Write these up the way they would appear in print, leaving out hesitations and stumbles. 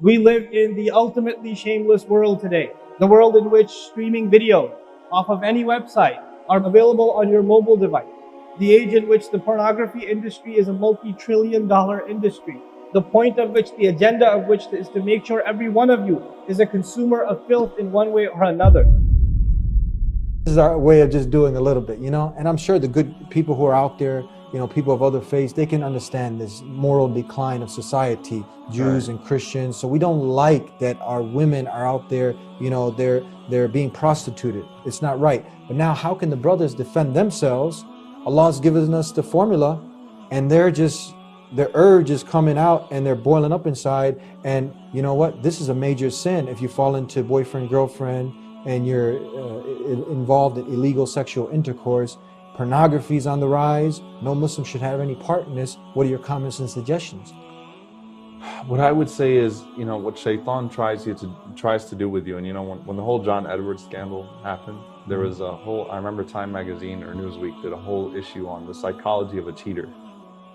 We live in the ultimately shameless world today, the world in which streaming videos off of any website are available on your mobile device, the age in which the pornography industry is a multi-trillion-dollar industry, the point of which, the agenda of which is to make sure every one of you is a consumer of filth in one way or another. This is our way of just doing a little bit, and I'm sure the good people who are out there, people of other faiths, they can understand this moral decline of society, Jews and Christians. So we don't like that our women are out there, they're being prostituted. It's not right. But now how can the brothers defend themselves? Allah's given us the formula, and their urge is coming out and they're boiling up inside. And you know what? This is a major sin if you fall into boyfriend, girlfriend, and you're involved in illegal sexual intercourse. Pornography is on the rise. No Muslim should have any part in this. What are your comments and suggestions? What I would say is, what Shaitan tries to do with you. And when the whole John Edwards scandal happened, there was a whole, I remember Time Magazine or Newsweek did a whole issue on the psychology of a cheater.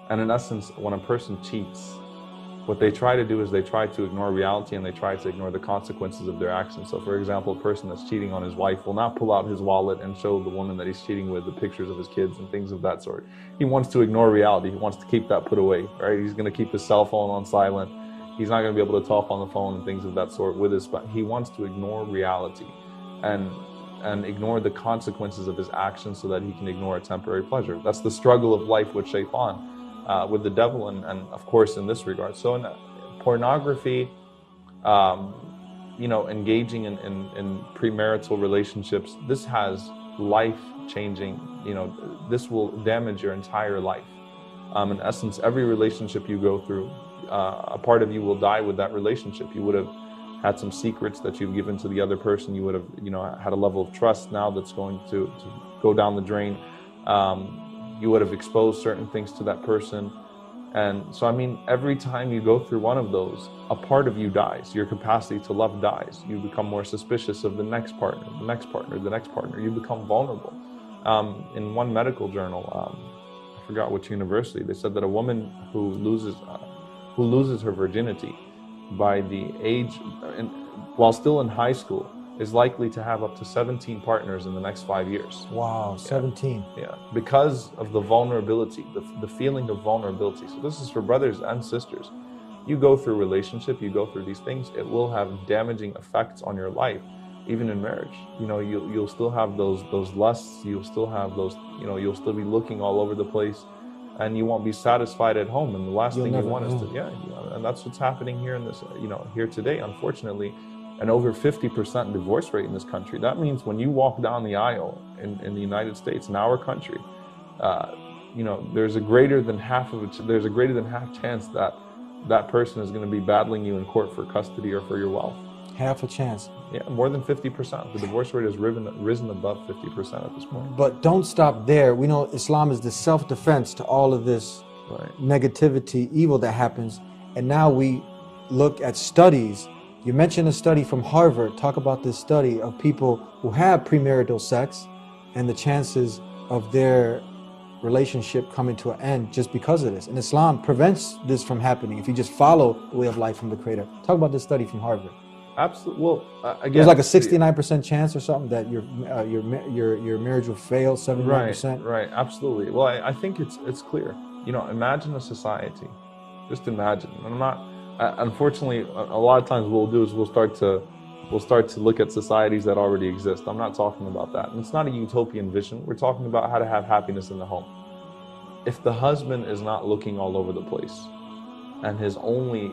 And in essence, when a person cheats, what they try to do is they try to ignore reality and they try to ignore the consequences of their actions. So for example, a person that's cheating on his wife will not pull out his wallet and show the woman that he's cheating with the pictures of his kids and things of that sort. He wants to ignore reality. He wants to keep that put away, right? He's going to keep his cell phone on silent. He's not going to be able to talk on the phone and things of that sort with us, but he wants to ignore reality and ignore the consequences of his actions so that he can ignore a temporary pleasure. That's the struggle of life with Shaitan. With the devil and of course in this regard. So in pornography, engaging in premarital relationships, this has life-changing, this will damage your entire life. In essence, every relationship you go through, a part of you will die with that relationship. You would have had some secrets that you've given to the other person. You would have, had a level of trust now that's going to go down the drain. You would have exposed certain things to that person. And so, every time you go through one of those, a part of you dies. Your capacity to love dies. You become more suspicious of the next partner, the next partner, the next partner. You become vulnerable. In one medical journal, I forgot which university, they said that a woman who loses her virginity by the age, while still in high school, is likely to have up to 17 partners in the next 5 years. Wow, 17. Yeah, because of the vulnerability, the feeling of vulnerability. So this is for brothers and sisters. You go through relationship, you go through these things, it will have damaging effects on your life, even in marriage. You'll still have those lusts, you'll still have those, you'll still be looking all over the place, and you won't be satisfied at home. And the last thing you want is to, and that's what's happening here in this, here today, unfortunately. An over 50% divorce rate in this country. That means when you walk down the aisle in the United States, in our country, there's a greater than half chance that that person is going to be battling you in court for custody or for your wealth. Half a chance. Yeah, more than 50%. The divorce rate has risen above 50% at this point. But don't stop there. We know Islam is the self-defense to all of this negativity, evil that happens. And now we look at studies. You mentioned a study from Harvard. Talk about this study of people who have premarital sex and the chances of their relationship coming to an end just because of this. And Islam prevents this from happening if you just follow the way of life from the Creator. Talk about this study from Harvard. Absolutely. Well, again, there's like a 69% chance or something that your marriage will fail. 79%. Right. Absolutely. Well, I think it's clear. Imagine a society. Just imagine. And I'm not. Unfortunately, a lot of times what we'll do is we'll start to look at societies that already exist. I'm not talking about that. And it's not a utopian vision. We're talking about how to have happiness in the home. If the husband is not looking all over the place and his only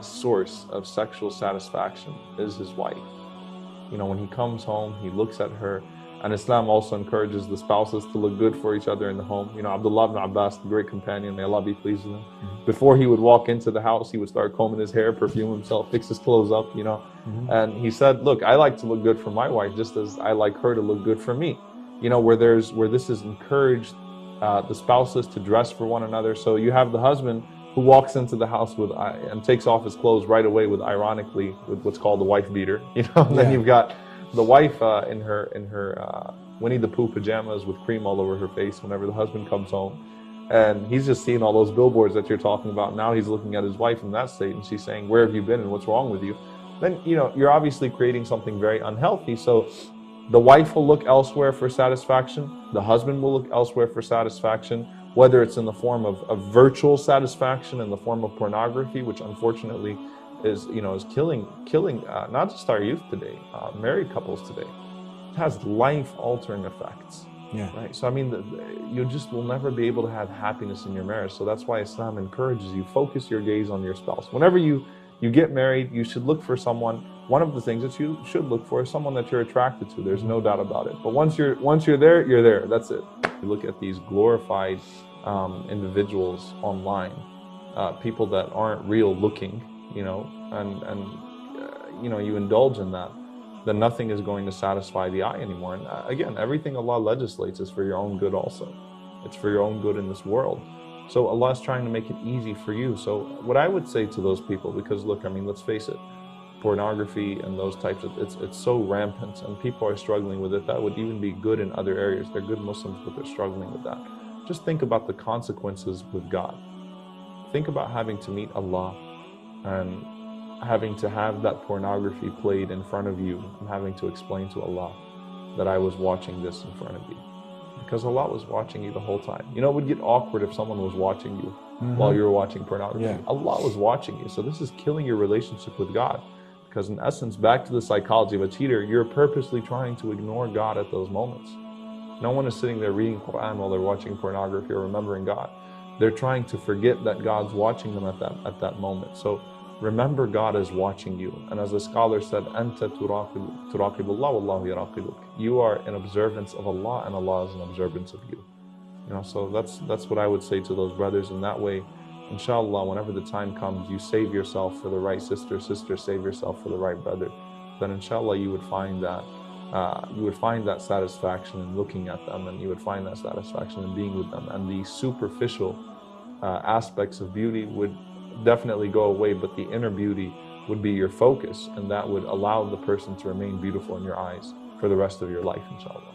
source of sexual satisfaction is his wife, when he comes home, he looks at her. And Islam also encourages the spouses to look good for each other in the home. Abdullah ibn Abbas, the great companion, may Allah be pleased with him. Before he would walk into the house, he would start combing his hair, perfume himself, fix his clothes up, And he said, look, I like to look good for my wife just as I like her to look good for me. Where this is encouraged, the spouses to dress for one another. So you have the husband who walks into the house and takes off his clothes right away with what's called the wife beater. And then you've got the wife in her Winnie the Pooh pajamas with cream all over her face whenever the husband comes home. and he's just seeing all those billboards that you're talking about. Now he's looking at his wife in that state, and she's saying, where have you been and what's wrong with you? Then, you know, you're obviously creating something very unhealthy. So the wife will look elsewhere for satisfaction. The husband will look elsewhere for satisfaction, whether it's in the form of virtual satisfaction, in the form of pornography, which unfortunately is, you know, is killing not just our youth today, married couples today. It has life-altering effects. Yeah. Right. So I mean, you just will never be able to have happiness in your marriage. So that's why Islam encourages you, focus your gaze on your spouse. Whenever you get married, you should look for someone. One of the things that you should look for is someone that you're attracted to. There's no doubt about it. But once you're there, you're there. That's it. You look at these glorified individuals online, people that aren't real looking, you know, and you know, you indulge in that, then nothing is going to satisfy the eye anymore. And again, everything Allah legislates is for your own good also. It's for your own good in this world. So Allah is trying to make it easy for you. So what I would say to those people, because look, I mean, let's face it, pornography and those types of, it's so rampant and people are struggling with it. That would even be good in other areas. They're good Muslims, but they're struggling with that. Just think about the consequences with God. Think about having to meet Allah and having to have that pornography played in front of you and having to explain to Allah that I was watching this in front of you. Because Allah was watching you the whole time. You know, it would get awkward if someone was watching you while you were watching pornography. Yeah. Allah was watching you. So this is killing your relationship with God. Because in essence, back to the psychology of a cheater, you're purposely trying to ignore God at those moments. No one is sitting there reading Quran while they're watching pornography or remembering God. They're trying to forget that God's watching them at that moment. So remember God is watching you. And as the scholar said, Anta turaqib Allah wallahu yaraqibuk. You are in observance of Allah and Allah is in observance of you. You know, so that's what I would say to those brothers. In that way, inshallah, whenever the time comes, you save yourself for the right sister, save yourself for the right brother, then inshallah you would find that satisfaction in looking at them, and you would find that satisfaction in being with them. And the superficial aspects of beauty would definitely go away, but the inner beauty would be your focus, and that would allow the person to remain beautiful in your eyes for the rest of your life, inshallah.